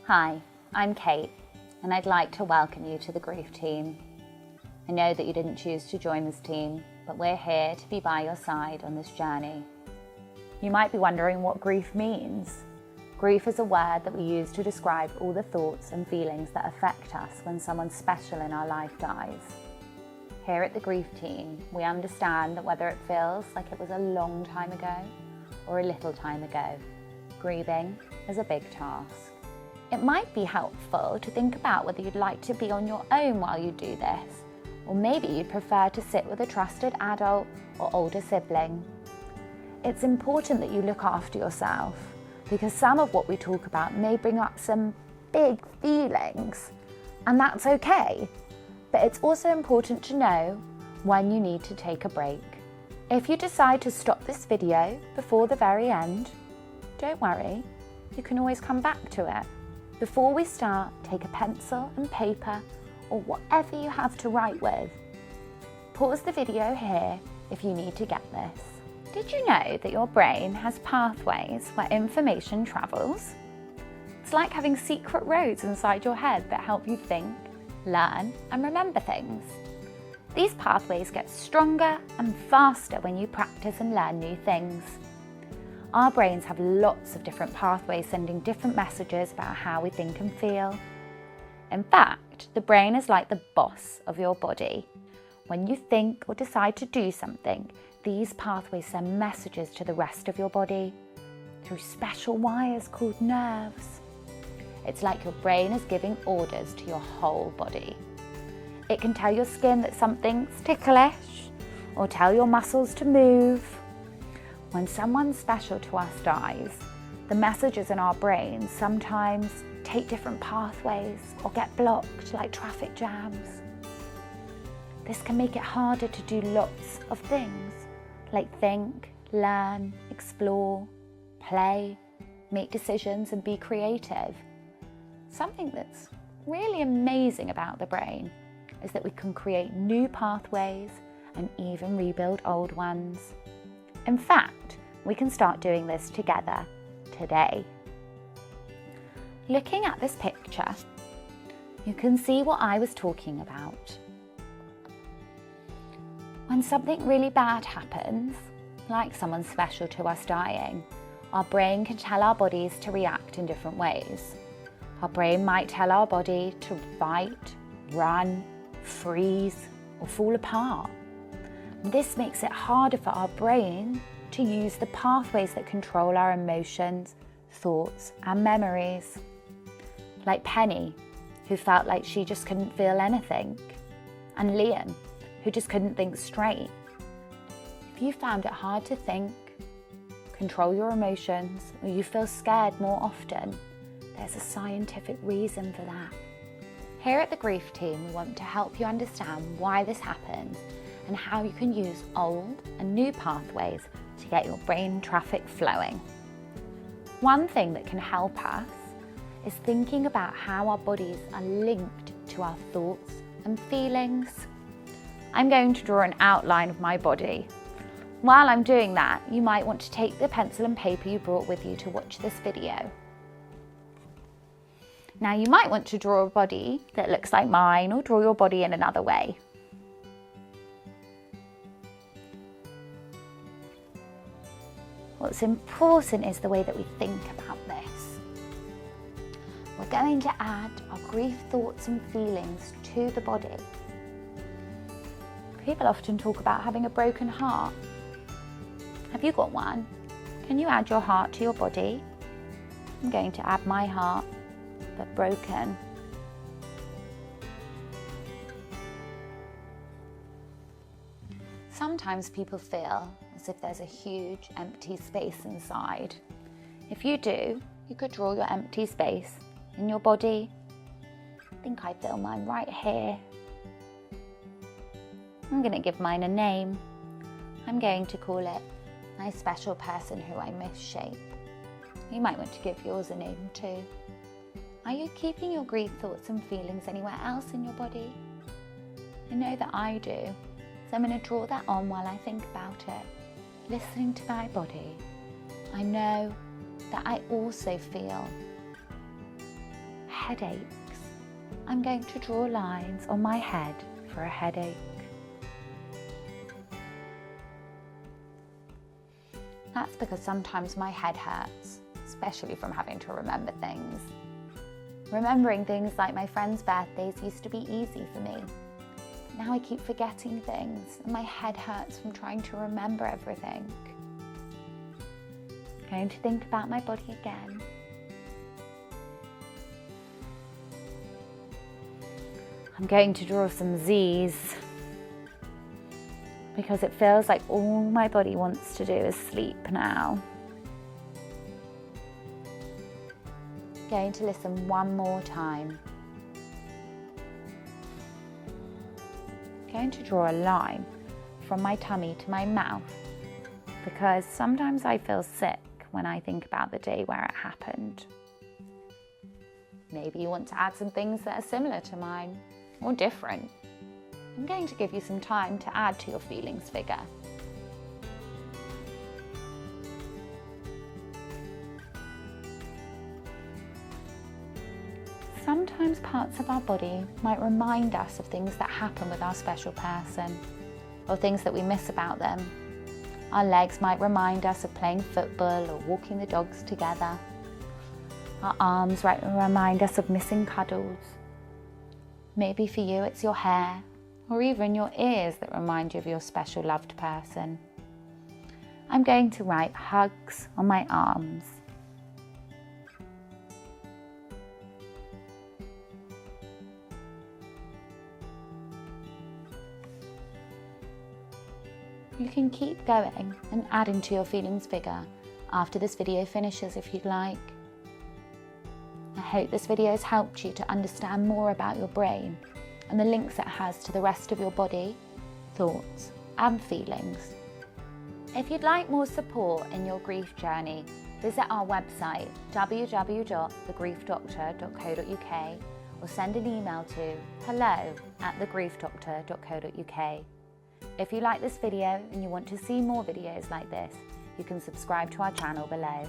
Hi, I'm Kate, and I'd like to welcome you to the grief team. I know that you didn't choose to join this team, but we're here to be by your side on this journey. You might be wondering what grief means. Grief is a word that we use to describe all the thoughts and feelings that affect us when someone special in our life dies. Here at the grief team, we understand that whether it feels like it was a long time ago or a little time ago, grieving is a big task. It might be helpful to think about whether you'd like to be on your own while you do this, or maybe you'd prefer to sit with a trusted adult or older sibling. It's important that you look after yourself, because some of what we talk about may bring up some big feelings, and that's okay. But it's also important to know when you need to take a break. If you decide to stop this video before the very end, don't worry, you can always come back to it. Before we start, take a pencil and paper or whatever you have to write with. Pause the video here if you need to get this. Did you know that your brain has pathways where information travels? It's like having secret roads inside your head that help you think, learn, and remember things. These pathways get stronger and faster when you practice and learn new things. Our brains have lots of different pathways sending different messages about how we think and feel. In fact, the brain is like the boss of your body. When you think or decide to do something, these pathways send messages to the rest of your body through special wires called nerves. It's like your brain is giving orders to your whole body. It can tell your skin that something's ticklish or tell your muscles to move. When someone special to us dies, the messages in our brains sometimes take different pathways or get blocked like traffic jams. This can make it harder to do lots of things like think, learn, explore, play, make decisions and be creative. Something that's really amazing about the brain is that we can create new pathways and even rebuild old ones. In fact, we can start doing this together today. Looking at this picture, you can see what I was talking about. When something really bad happens, like someone special to us dying, our brain can tell our bodies to react in different ways. Our brain might tell our body to fight, run, freeze, or fall apart. This makes it harder for our brain to use the pathways that control our emotions, thoughts, and memories. Like Penny, who felt like she just couldn't feel anything, and Liam, who just couldn't think straight. If you found it hard to think, control your emotions, or you feel scared more often, there's a scientific reason for that. Here at the Grief Team, we want to help you understand why this happens and how you can use old and new pathways to get your brain traffic flowing. One thing that can help us is thinking about how our bodies are linked to our thoughts and feelings. I'm going to draw an outline of my body. While I'm doing that, you might want to take the pencil and paper you brought with you to watch this video. Now you might want to draw a body that looks like mine or draw your body in another way. What's important is the way that we think about this. We're going to add our grief thoughts and feelings to the body. People often talk about having a broken heart. Have you got one? Can you add your heart to your body? I'm going to add my heart, but broken. Sometimes people feel as if there's a huge empty space inside. If you do, you could draw your empty space in your body. I think I feel mine right here. I'm going to give mine a name. I'm going to call it my special person who I misshape. You might want to give yours a name too. Are you keeping your grief thoughts and feelings anywhere else in your body? I know that I do. So I'm going to draw that on while I think about it. Listening to my body, I know that I also feel headaches. I'm going to draw lines on my head for a headache. That's because sometimes my head hurts, especially from having to remember things. Remembering things like my friends' birthdays used to be easy for me. Now I keep forgetting things and my head hurts from trying to remember everything. I'm going to think about my body again. I'm going to draw some Z's because it feels like all my body wants to do is sleep now. Going to listen one more time. Going to draw a line from my tummy to my mouth because sometimes I feel sick when I think about the day where it happened. Maybe you want to add some things that are similar to mine or different. I'm going to give you some time to add to your feelings figure. Sometimes parts of our body might remind us of things that happen with our special person or things that we miss about them. Our legs might remind us of playing football or walking the dogs together. Our arms might remind us of missing cuddles. Maybe for you it's your hair or even your ears that remind you of your special loved person. I'm going to write hugs on my arms. You can keep going and adding to your feelings figure after this video finishes if you'd like. I hope this video has helped you to understand more about your brain and the links it has to the rest of your body, thoughts and feelings. If you'd like more support in your grief journey, visit our website www.thegriefdoctor.co.uk or send an email to hello@thegriefdoctor.co.uk. If you like this video and you want to see more videos like this, you can subscribe to our channel below.